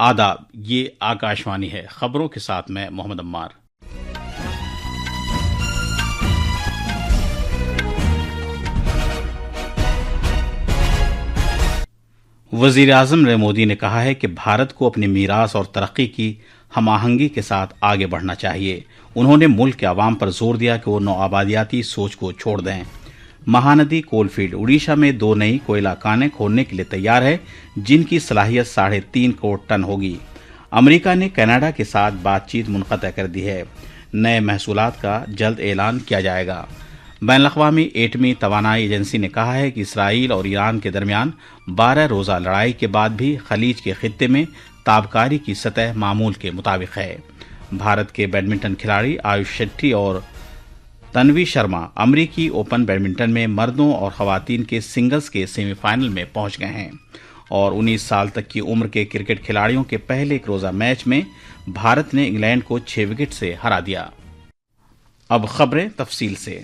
आदाब, ये आकाशवाणी है। खबरों के साथ मैं मोहम्मद अम्मार। वजीर आजम नरेंद्र मोदी ने कहा है कि भारत को अपनी मीरास और तरक्की की हम-आहंगी के साथ आगे बढ़ना चाहिए। उन्होंने मुल्क के अवाम पर जोर दिया कि वो नौआबादियाती सोच को छोड़ दें। महानदी कोलफील्ड उड़ीसा में 2 नई कोयला खानें खोलने के लिए तैयार है, जिनकी सलाहियत 3.5 करोड़ टन होगी। अमेरिका ने कनाडा के साथ बातचीत मुनक़ता कर दी है। नए महसूलात का जल्द ऐलान किया जाएगा। बैनुल-अक़वामी एटमी तवानाई एजेंसी ने कहा है कि इसराइल और ईरान के दरमियान 12 रोज़ा लड़ाई के बाद भी खलीज के खित्ते में ताबकारी की सतह मामूल के मुताबिक है। भारत के बैडमिंटन खिलाड़ी आयुष शेट्टी और तन्वी शर्मा अमरीकी ओपन बैडमिंटन में मर्दों और खवातीन के सिंगल्स के सेमीफाइनल में पहुंच गए हैं और 19 साल तक की उम्र के क्रिकेट खिलाड़ियों के पहले एक रोज़ा मैच में भारत ने इंग्लैंड को 6 विकेट से हरा दिया। अब खबरें तफसील से।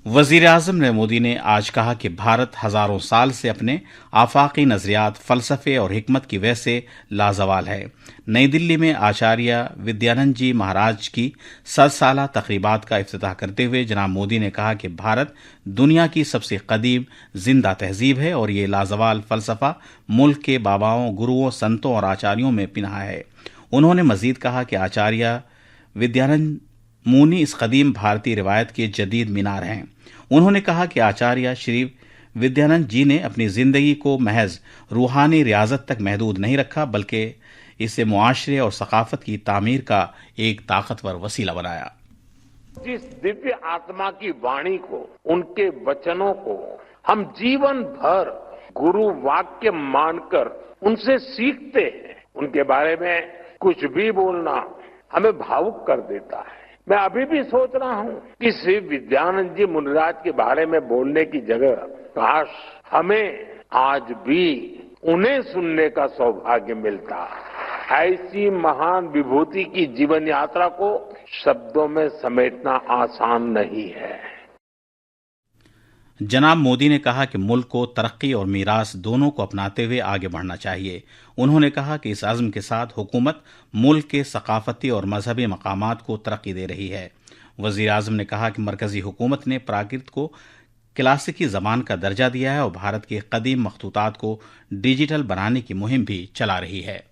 वजीर आजम नरेंद्र मोदी ने आज कहा कि भारत हजारों साल से अपने आफाकी नजरियात, फलसफे और हिकमत की वजह से लाजवाल है। नई दिल्ली में आचार्य विद्यानंद जी महाराज की 100 साला तकरीबात का इफ्तिताह करते हुए जनाब मोदी ने कहा कि भारत दुनिया की सबसे कदीम जिंदा तहजीब है और ये लाजवाल फलसफा मुल्क के बाबाओं, गुरुओं, संतों और आचार्यों में पिन्हा है। उन्होंने मजीद कहा कि आचार्य विद्यानंद मुनि इस कदीम भारतीय रिवायत के जदीद मीनार हैं। उन्होंने कहा कि आचार्य श्री विद्यानंद जी ने अपनी जिंदगी को महज रूहानी रियाजत तक महदूद नहीं रखा, बल्कि इसे मुआशरे और सकाफत की तामीर का एक ताकतवर वसीला बनाया। जिस दिव्य आत्मा की वाणी को, उनके वचनों को हम जीवन भर गुरु वाक्य मानकर उनसे सीखते हैं, उनके बारे में कुछ भी बोलना हमें भावुक कर देता है। मैं अभी भी सोच रहा हूं कि श्री विद्यानंद जी मुनिराज के बारे में बोलने की जगह काश हमें आज भी उन्हें सुनने का सौभाग्य मिलता। ऐसी महान विभूति की जीवन यात्रा को शब्दों में समेटना आसान नहीं है। जनाब मोदी ने कहा कि मुल्क को तरक्की और मीरास दोनों को अपनाते हुए आगे बढ़ना चाहिए। उन्होंने कहा कि इस अज़्म के साथ हुकूमत मुल्क के सकाफती और मजहबी मकामात को तरक्की दे रही है। वज़ीर आज़म ने कहा कि मरकजी हुकूमत ने प्राकृत को क्लासिकी ज़बान का दर्जा दिया है और भारत के कदीम मखतूतात को डिजिटल बनाने की मुहिम भी चला रही है।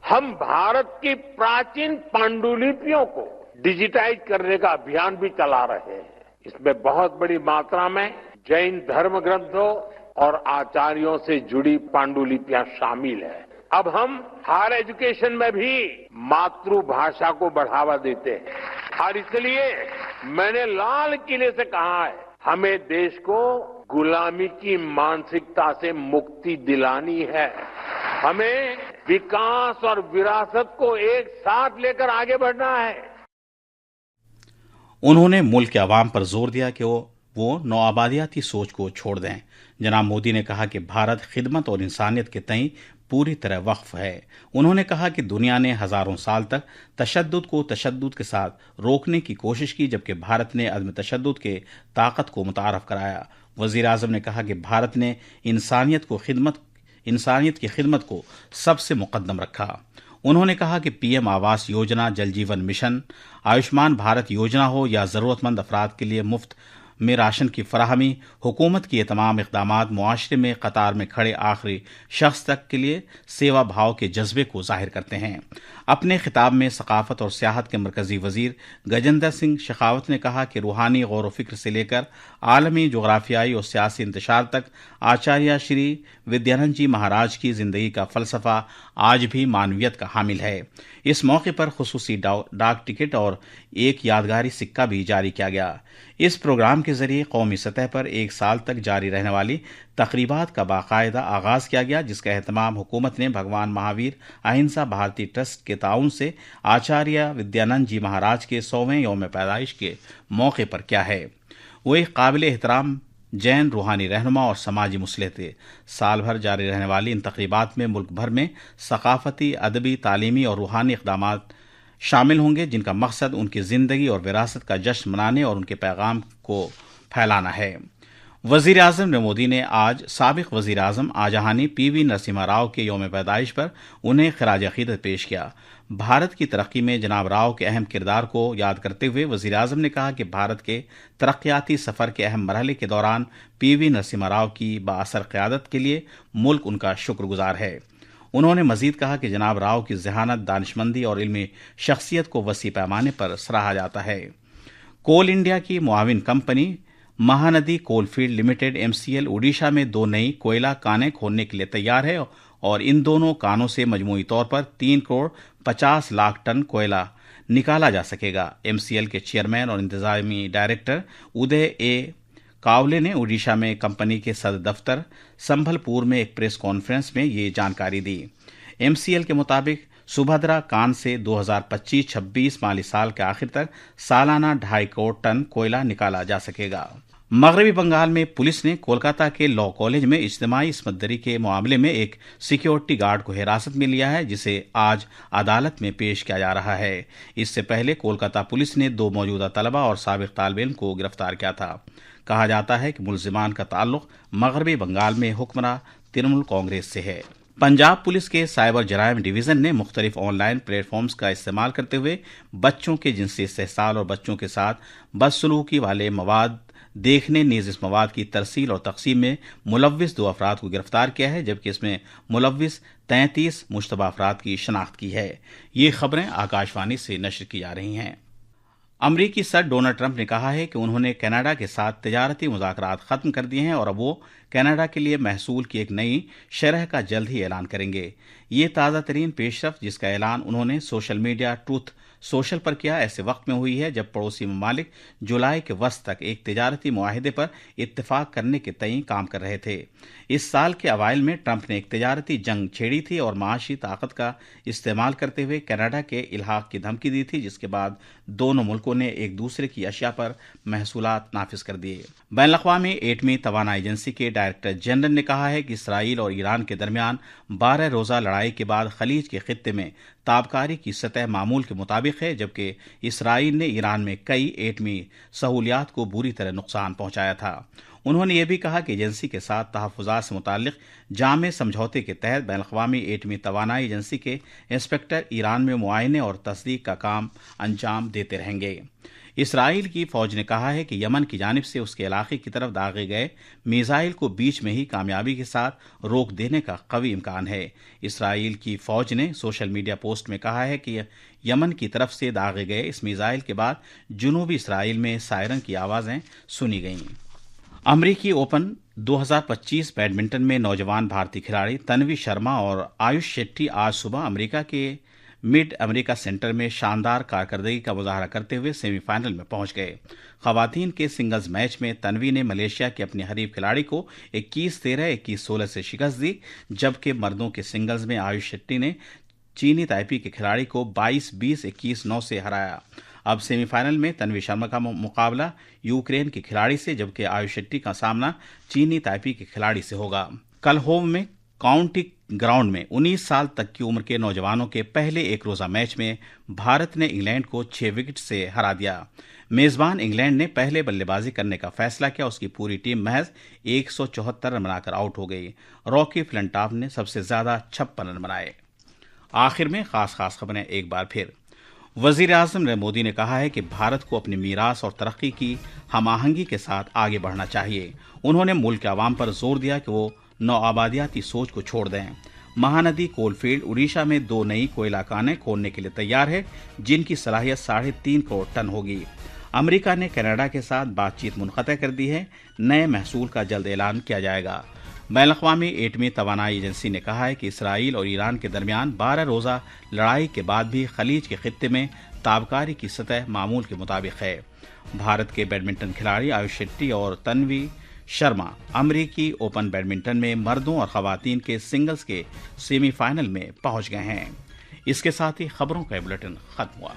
हम भारत की प्राचीन पांडुलिपियों को डिजिटाइज करने का अभियान भी चला रहे हैं। इसमें बहुत बड़ी मात्रा में जैन धर्म ग्रंथों और आचार्यों से जुड़ी पांडुलिपियां शामिल है। अब हम हायर एजुकेशन में भी मातृभाषा को बढ़ावा देते हैं और इसलिए मैंने लाल किले से कहा है, हमें देश को गुलामी की मानसिकता से मुक्ति दिलानी है। हमें विकास और विरासत को एक साथ लेकर आगे बढ़ना है। उन्होंने मुल्क के अवाम पर जोर दिया कि वो नौआबादियाती सोच को छोड़ दें। जनाब मोदी ने कहा कि भारत खिदमत और इंसानियत के तई पूरी तरह वक्फ है। उन्होंने कहा कि दुनिया ने हजारों साल तक तशद्दुद को तशद्दुद के साथ रोकने की कोशिश की, जबकि भारत ने अदम तशद्दुद के ताकत को मुतारफ कराया। वजीर आजम ने कहा कि भारत ने इंसानियत की खिदमत को सबसे मुकद्दम रखा। उन्होंने कहा कि पीएम आवास योजना, जल जीवन मिशन, आयुष्मान भारत योजना हो या जरूरतमंद अफराद के लिए मुफ्त में राशन की फराहमी, हुकूमत की ये तमाम इक़दामात मुआशरे में कतार में खड़े आखिरी शख्स तक के लिए सेवा भाव के जज्बे को जाहिर करते हैं। अपने खिताब में सकाफत और सियाहत के मरकजी वजीर गजेंद्र सिंह शेखावत ने कहा कि रूहानी गौर व फिक्र से लेकर आलमी जोग्राफियाई और सियासी इंतशार तक आचार्य श्री विद्यानंद जी महाराज की जिंदगी का फलसफा आज भी मानवियत का हामिल है। इस मौके पर खुसूसी डाक टिकट और एक यादगारी सिक्का भी जारी किया गया। इस प्रोग्राम के जरिए कौमी सतह पर 1 साल तक जारी रहने वाली तकरीबात का बाकायदा आगाज किया गया, जिसका एहतमाम हुकूमत ने भगवान महावीर अहिंसा भारती ट्रस्ट के ताउन से आचार्य विद्यानंद जी महाराज के 100वें यौम पैदाइश के मौके पर किया है। वो एक काबिल एहतराम जैन रूहानी रहनुमा और समाजी मुसलिह थे। साल भर जारी रहने वाली इन तकरीबात में मुल्क भर में सकाफती, अदबी, तालीमी और रूहानी इक़दामात शामिल होंगे, जिनका मकसद उनकी जिंदगी और विरासत का जश्न मनाने और उनके पैगाम को फैलाना है। वजीर आजम नरेंद्र मोदी ने आज साबिक वजीर आजम आजहानी पीवी नरसिम्हा राव के यौम पैदाइश पर उन्हें खराज अकीदत पेश किया। भारत की तरक्की में जनाब राव के अहम किरदार को याद करते हुए वजीर आजम ने कहा कि भारत के तरक्याती सफर के अहम मरहले के दौरान पीवी नरसिम्हा राव की बाअसर क़यादत के लिए मुल्क उनका शुक्रगुजार है। उन्होंने मजीद कहा कि जनाब राव की ज़हानत, दानिशमंदी और इल्मी शख्सियत को वसी पैमाने पर सराहा जाता है। कोल इंडिया की मुआविन company Mahanadi coalfield limited MCL Odisha में 2 नई कोयला कानें खोदने के लिए तैयार है और इन दोनों कानों से मजमूई तौर पर 3 करोड़ 50 लाख टन कोयला निकाला जा सकेगा। MCL के चेयरमैन और इंतजामी डायरेक्टर उदय ए कावले ने ओडिशा में कंपनी के सदर दफ्तर संभलपुर में एक प्रेस कॉन्फ्रेंस में ये जानकारी दी। MCL के मुताबिक सुभद्रा कान से 2025-26 माली साल के आखिर तक सालाना 2.5 करोड़ टन कोयला निकाला जा सकेगा। मगरबी बंगाल में पुलिस ने कोलकाता के लॉ कॉलेज में इज्तिमाई इस्मतदरी के मामले में एक सिक्योरिटी गार्ड को हिरासत में लिया है, जिसे आज अदालत में पेश किया जा रहा है। इससे पहले कोलकाता पुलिस ने 2 मौजूदा तलबा और साबिक तालिब इल्म को गिरफ्तार किया था। कहा जाता है कि मुलजिमान का ताल्लुक मगरबी बंगाल में हुक्मरां तृणमूल कांग्रेस से है। पंजाब पुलिस के साइबर जराइम डिवीजन ने मुख्तलिफ ऑनलाइन प्लेटफॉर्म्स का इस्तेमाल करते हुए बच्चों के जिनसी इस्तेहसाल और बच्चों के साथ बदसलूकी वाले मवाद देखने नीज इस मवाद की तरसील और तकसीम में मुलव्विस 2 अफराद को गिरफ्तार किया है, जबकि इसमें मुलव्विस 33 मुश्तबा अफराद की शनाख्त की है। ये खबरें आकाशवाणी से नशर की जा रही हैं। अमरीकी सदर डोनाल्ड ट्रंप ने कहा है कि उन्होंने कनाडा के साथ तिजारती मुज़ाकरात खत्म कर दिए हैं और अब वो कनाडा के लिए महसूल की एक नई शरह का जल्द ही ऐलान करेंगे। ये ताज़ा तरीन पेशरफ्त जिसका ऐलान उन्होंने सोशल मीडिया ट्रूथ सोशल पर किया ऐसे वक्त में हुई है जब पड़ोसी ममालिक जुलाई के वस्त तक एक तिजारती मुआहिदे पर इत्तेफाक करने के तय काम कर रहे थे। इस साल के अवाइल में ट्रंप ने एक तिजारती जंग छेड़ी थी और माशी ताकत का इस्तेमाल करते हुए कनाडा के इल्हाक की धमकी दी थी, जिसके बाद दोनों मुल्कों ने एक दूसरे की अशिया पर महसूलात नाफिज कर दिए। बैनुल-अक़वामी एटमी तवानाई एजेंसी के डायरेक्टर जनरल ने कहा है कि इसराइल और ईरान के दरमियान 12 रोज़ा लड़ाई के बाद खलीज के खित्ते में ताबकारी की सतह मामूल के मुताबिक है, जबकि इसराइल ने ईरान में कई एटमी सहूलियात को बुरी तरह नुकसान पहुंचाया था। उन्होंने ये भी कहा कि एजेंसी के साथ तहफ़्फ़ुज़ात से मुताल्लिक़ जामे समझौते के तहत बैनुल-अक़वामी एटमी तवानाई एजेंसी के इंस्पेक्टर ईरान में मुआयने और तस्दीक का काम अंजाम देते रहेंगे। इसराइल की फौज ने कहा है कि यमन की जानिब से उसके इलाके की तरफ दागे गए मिसाइल को बीच में ही कामयाबी के साथ रोक देने का कवी इम्कान है। इसराइल की फौज ने सोशल मीडिया पोस्ट में कहा है कि यमन की तरफ से दागे गए इस मिसाइल के बाद जुनूबी इसराइल में सायरन की आवाज़ें सुनी गईं। अमरीकी ओपन 2025 बैडमिंटन में नौजवान भारतीय खिलाड़ी तन्वी शर्मा और आयुष शेट्टी आज सुबह अमेरिका के मिड अमेरिका सेंटर में शानदार कारकर्दगी का मुजाहरा करते हुए सेमीफाइनल में पहुंच गए। खवातीन के सिंगल्स मैच में तन्वी ने मलेशिया के अपने हरीफ खिलाड़ी को 21-13, 21-16 से शिकस्त दी, जबकि मर्दों के सिंगल्स में आयुष शेट्टी ने चीनी ताइपी के खिलाड़ी को 22-20, 21-9 से हराया। अब सेमीफाइनल में तन्वी शर्मा का मुकाबला यूक्रेन के खिलाड़ी से, जबकि आयुष शेट्टी का सामना चीनी ताइपी के खिलाड़ी से होगा। कल होम में काउंटी ग्राउंड में 19 साल तक की उम्र के नौजवानों के पहले एक रोजा मैच में भारत ने इंग्लैंड को 6 विकेट से हरा दिया। मेजबान इंग्लैंड ने पहले बल्लेबाजी करने का फैसला किया। उसकी पूरी टीम महज 174 रन बनाकर आउट हो गई। रॉकी फ्लिंटॉफ ने सबसे ज्यादा 56 रन बनाए। आखिर में खास खबरें एक बार फिर। वजीर आजम नरेंद्र मोदी ने कहा है कि भारत को अपनी मीरास और तरक्की की हम-आहंगी के साथ आगे बढ़ना चाहिए। उन्होंने मुल्क के अवाम पर जोर दिया कि वो नौआबादियाती सोच को छोड़ दें। महानदी कोलफील्ड उड़ीसा में 2 नई कोयला कानें खोदने के लिए तैयार है, जिनकी सलाहियत 3.5 करोड़ टन होगी। अमेरिका ने कनाडा के साथ बातचीत मुनक़ता कर दी है। नए महसूल का जल्द ऐलान किया जाएगा। बैनुल-अक़वामी एटमी तवानाई एजेंसी ने कहा है कि इसराइल और ईरान के दरमियान 12 रोज़ा लड़ाई के बाद भी खलीज के खित्ते में ताबकारी की सतह मामूल के मुताबिक है। भारत के बैडमिंटन खिलाड़ी आयुष शेट्टी और तन्वी शर्मा अमरीकी ओपन बैडमिंटन में मर्दों और खवातीन के सिंगल्स के सेमीफाइनल में पहुंच गए हैं। इसके साथ ही खबरों का बुलेटिन खत्म हुआ।